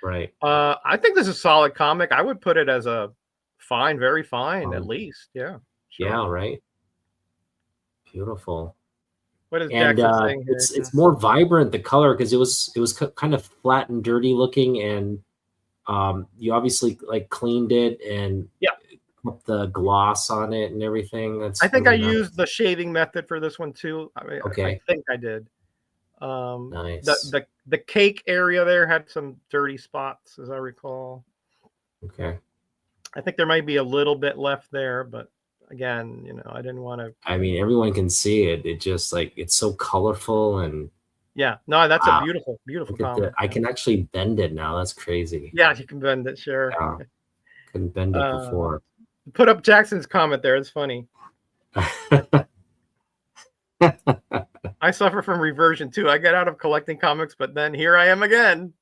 Right. I think this is a solid comic. I would put it as a fine, very fine, at least. Yeah. Sure. Yeah, right. Beautiful. What is And Jackson saying here? it's more vibrant, the color, because it was kind of flat and dirty looking, and you obviously like cleaned it and Yeah. put the gloss on it and everything. That's I think really I nice. used the shaving method for this one too. I mean, Okay. I think I did. Nice. The cake area there had some dirty spots, as I recall. Okay. I think there might be a little bit left there, but again, I didn't want to. I mean, everyone can see it. It just like it's so colorful and yeah. No, that's wow. a beautiful, beautiful comic. I can actually bend it now. That's crazy. Yeah, you can bend it. Sure. Yeah. Couldn't bend it before. Put up Jackson's comment there. It's funny. I suffer from reversion too. I get out of collecting comics, but then here I am again.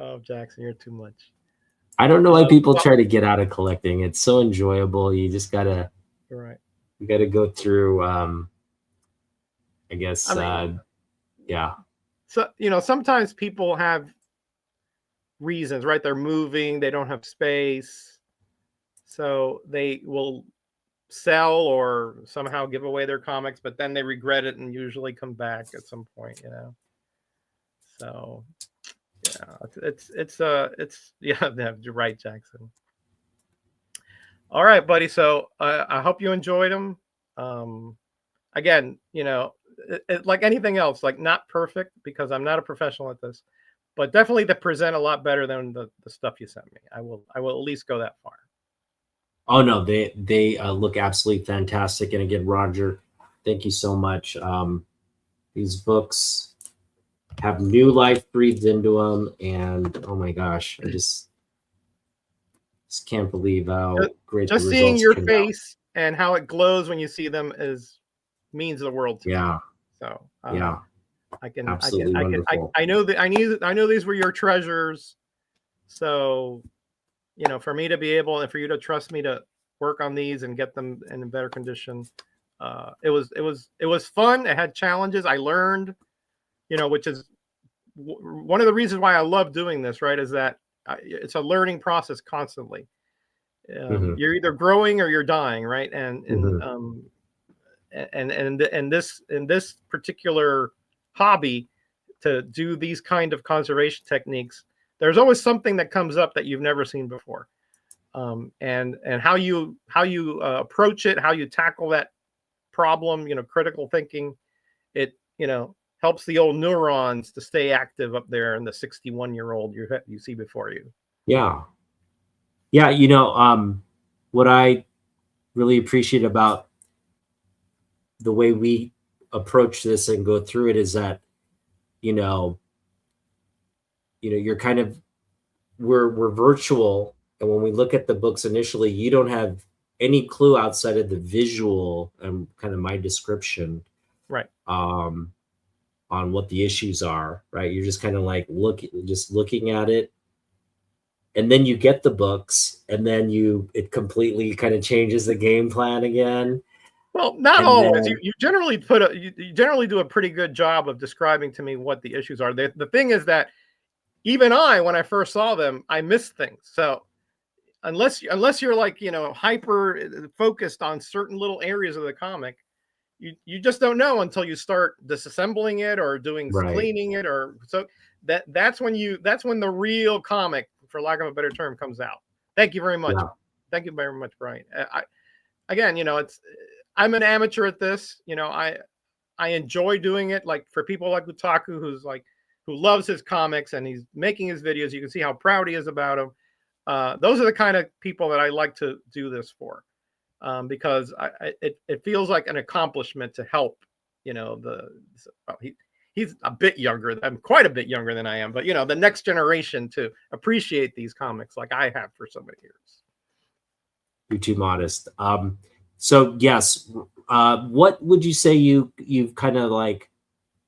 Oh, Jackson, you're too much. I don't know why people try to get out of collecting. It's so enjoyable. You just gotta, right. You gotta go through. I guess, yeah. So sometimes people have reasons, right? They're moving, they don't have space, so they will sell or somehow give away their comics, but then they regret it and usually come back at some point. So. Yeah, it's yeah, you're right, Jackson. All right, buddy. So I hope you enjoyed them. Again, like anything else, like not perfect because I'm not a professional at this, but definitely they present a lot better than the stuff you sent me. I will at least go that far. Oh no, they look absolutely fantastic. And again, Roger, thank you so much. These books have new life breathed into them, and oh my gosh, I just can't believe how great just the seeing results your came face out. And how it glows when you see them means the world to me. So yeah, I can absolutely wonderful. I know that I know these were your treasures. So for me to be able and for you to trust me to work on these and get them in a better condition, it was fun. It had challenges. I learned, which is one of the reasons why I love doing this, right? Is that it's a learning process constantly. You're either growing or you're dying, right? And this particular hobby, to do these kind of conservation techniques, there's always something that comes up that you've never seen before. And how you approach it, how you tackle that problem, critical thinking. It, helps the old neurons to stay active up there in the 61-year-old you see before you. Yeah. Yeah. What I really appreciate about the way we approach this and go through it is that, you're kind of, we're virtual. And when we look at the books initially, you don't have any clue outside of the visual and kind of my description. Right. On what the issues are, right? You're just kind of like looking at it. And then you get the books, and then it completely kind of changes the game plan again. Well, not always. You generally you generally do a pretty good job of describing to me what the issues are. The thing is that even when I first saw them, I missed things. So unless you're like, hyper focused on certain little areas of the comic, you just don't know until you start disassembling it or doing cleaning it, or so that's when the real comic, for lack of a better term, comes out. Thank you very much. Yeah. Thank you very much, Brian. I'm an amateur at this. I enjoy doing it. Like, for people like Utaku, who loves his comics and he's making his videos, you can see how proud he is about them. Those are the kind of people that I like to do this for. Because it feels like an accomplishment to help, he's a bit younger. I'm quite a bit younger than I am, but the next generation to appreciate these comics like I have for so many years. You're too modest. So yes, what would you say you've kind of like,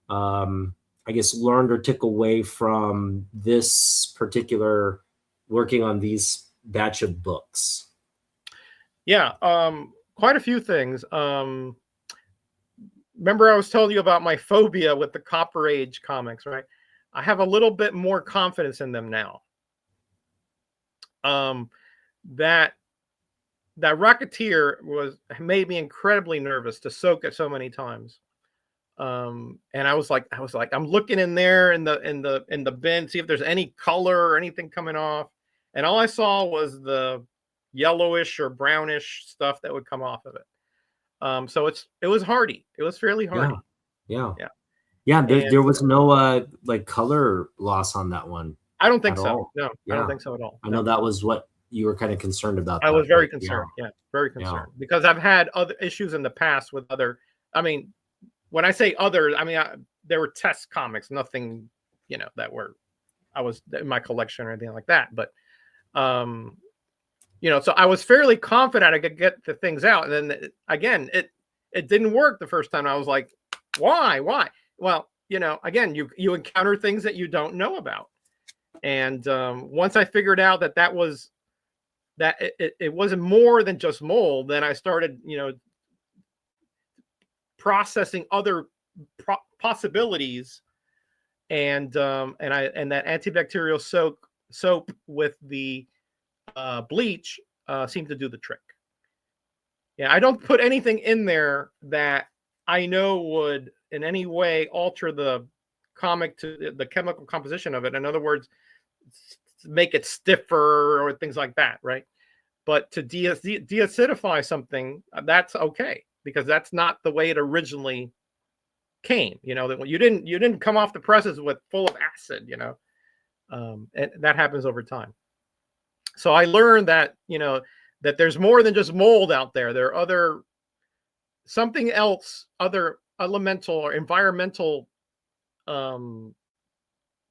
I guess, learned or took away from this particular working on these batch of books? Yeah, quite a few things. Remember I was telling you about my phobia with the Copper Age comics, right? I have a little bit more confidence in them now. That Rocketeer made me incredibly nervous to soak it so many times. And I was like, I'm looking in there in the bin, see if there's any color or anything coming off. And all I saw was the yellowish or brownish stuff that would come off of it. So it was hardy. It was fairly hardy. Yeah. There was no like color loss on that one. I don't think so. No, I don't think so at all. I know that was what you were kind of concerned about. I was very concerned. Yeah, very concerned, because I've had other issues in the past with other. I mean, when I say other, I mean there were test comics, nothing, that I was in my collection or anything like that. But so I was fairly confident I could get the things out. And then again, it didn't work the first time. I was like, why? Well, again, you encounter things that you don't know about. And once I figured out that it wasn't more than just mold, then I started, processing other possibilities. And that antibacterial soap with the bleach seemed to do the trick. Yeah, I don't put anything in there that I know would in any way alter the comic to the chemical composition of it. In other words, make it stiffer or things like that, right? But to deacidify something, that's okay, because that's not the way it originally came. That you didn't come off the presses with full of acid, and that happens over time. So I learned that, that there's more than just mold out there. There are something else, other elemental or environmental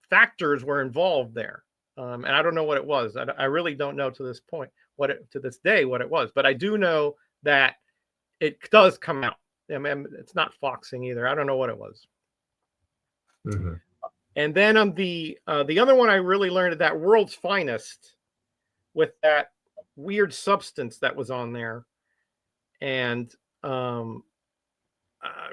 factors were involved there. And I don't know what it was. I really don't know to this point to this day what it was. But I do know that it does come out. I mean, it's not foxing either. I don't know what it was. Mm-hmm. And then on the other one, I really learned that World's Finest, with that weird substance that was on there. And I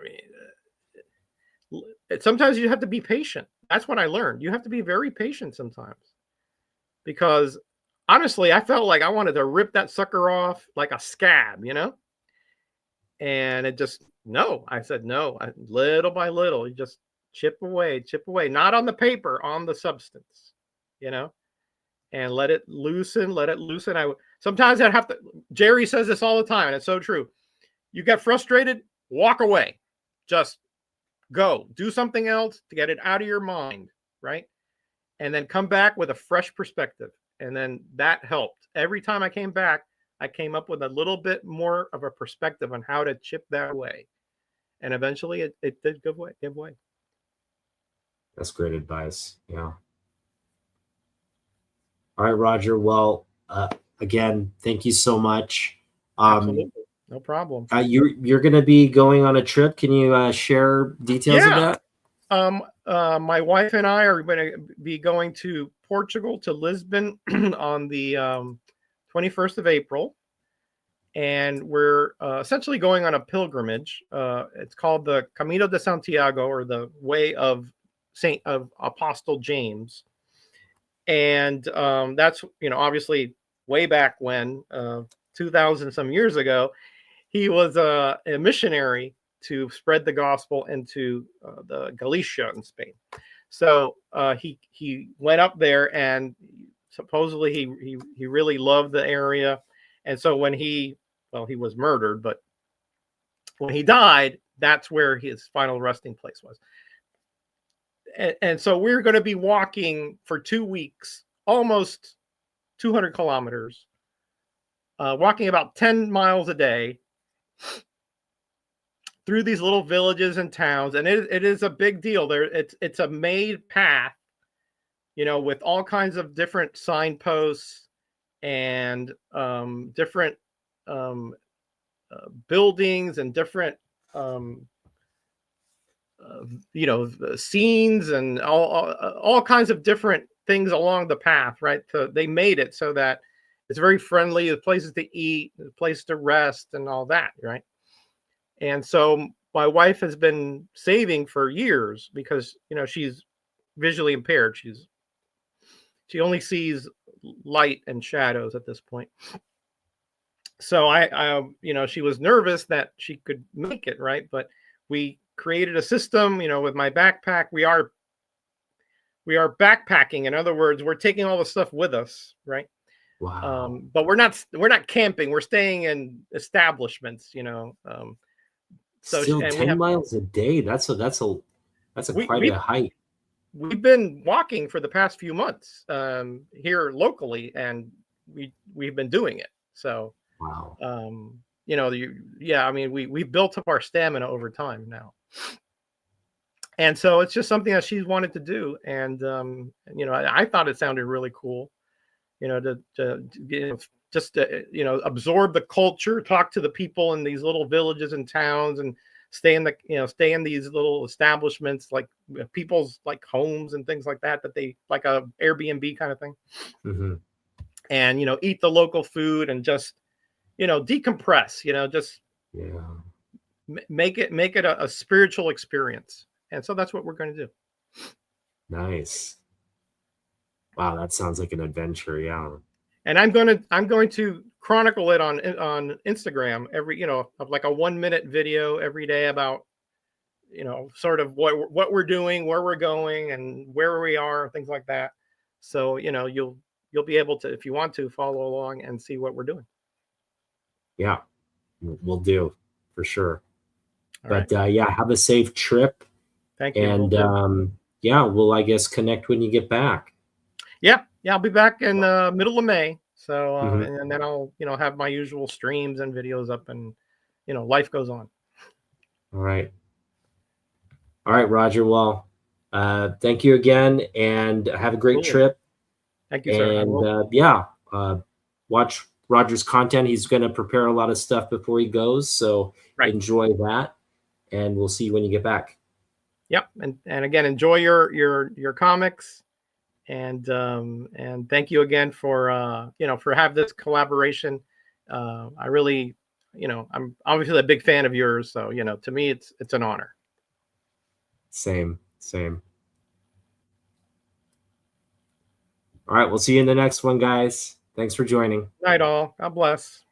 mean, sometimes you have to be patient. That's what I learned. You have to be very patient sometimes, because honestly, I felt like I wanted to rip that sucker off like a scab, and it just, no, I said, no, little by little, you just chip away, not on the paper, on the substance, and let it loosen. Sometimes I'd have to, Jerry says this all the time, and it's so true. You get frustrated, walk away. Just go do something else to get it out of your mind, right? And then come back with a fresh perspective. And then that helped. Every time I came back, I came up with a little bit more of a perspective on how to chip that away. And eventually it did give way. That's great advice. Yeah. All right, Roger. Well, again, thank you so much. Absolutely. No problem. You're going to be going on a trip. Can you share details of Yeah. that? My wife and I are going to be going to Portugal, to Lisbon on the 21st of April. And we're essentially going on a pilgrimage. It's called the Camino de Santiago, or the Way of Apostle James. And that's, obviously way back when, 2000 some years ago, he was a missionary to spread the gospel into the Galicia in Spain. So he went up there, and supposedly he really loved the area. And so when he was murdered, but when he died, that's where his final resting place was. And so we're going to be walking for 2 weeks, almost 200 kilometers, walking about 10 miles a day through these little villages and towns. And it is a big deal. It's a made path, with all kinds of different signposts and different buildings and different scenes and all kinds of different things along the path, right? So they made it so that it's very friendly. The places to eat, the place to rest, and all that, right? And so my wife has been saving for years because she's visually impaired. She only sees light and shadows at this point. So I she was nervous that she could make it, right? But we created a system, with my backpack. We are backpacking. In other words, we're taking all the stuff with us, right? Wow. But we're not camping. We're staying in establishments, so Still and 10 miles a day. That's quite we a hike. we've been walking for the past few months here locally, and we've been doing it. So Wow. we've built up our stamina over time now. And so it's just something that she's wanted to do. And, I thought it sounded really cool, just to absorb the culture, talk to the people in these little villages and towns, and stay in these little establishments, like people's like homes and things like that they like a Airbnb kind of thing. Mm-hmm. And, eat the local food and just, decompress, just make it a spiritual experience. And so that's what we're going to do. Nice. Wow, that sounds like an adventure. Yeah. And I'm going to chronicle it on Instagram every, of like a 1-minute video every day about, sort of what we're doing, where we're going, and where we are, things like that. So, you'll be able to, if you want to, follow along and see what we're doing. Yeah, we'll do for sure. All but right. Yeah, have a safe trip. Thank you. And yeah, we'll, I guess, connect when you get back. Yeah, I'll be back in the middle of May. So Mm-hmm. and then I'll have my usual streams and videos up, and life goes on. All right, Roger. Well, thank you again, and have a great trip. Thank you, sir. And watch Roger's content. He's going to prepare a lot of stuff before he goes, so enjoy that. And we'll see you when you get back. Yep, and again, enjoy your comics, and thank you again for for have this collaboration. I really, I'm obviously a big fan of yours, so to me it's an honor. Same. All right, we'll see you in the next one, guys. Thanks for joining. Night all. God bless.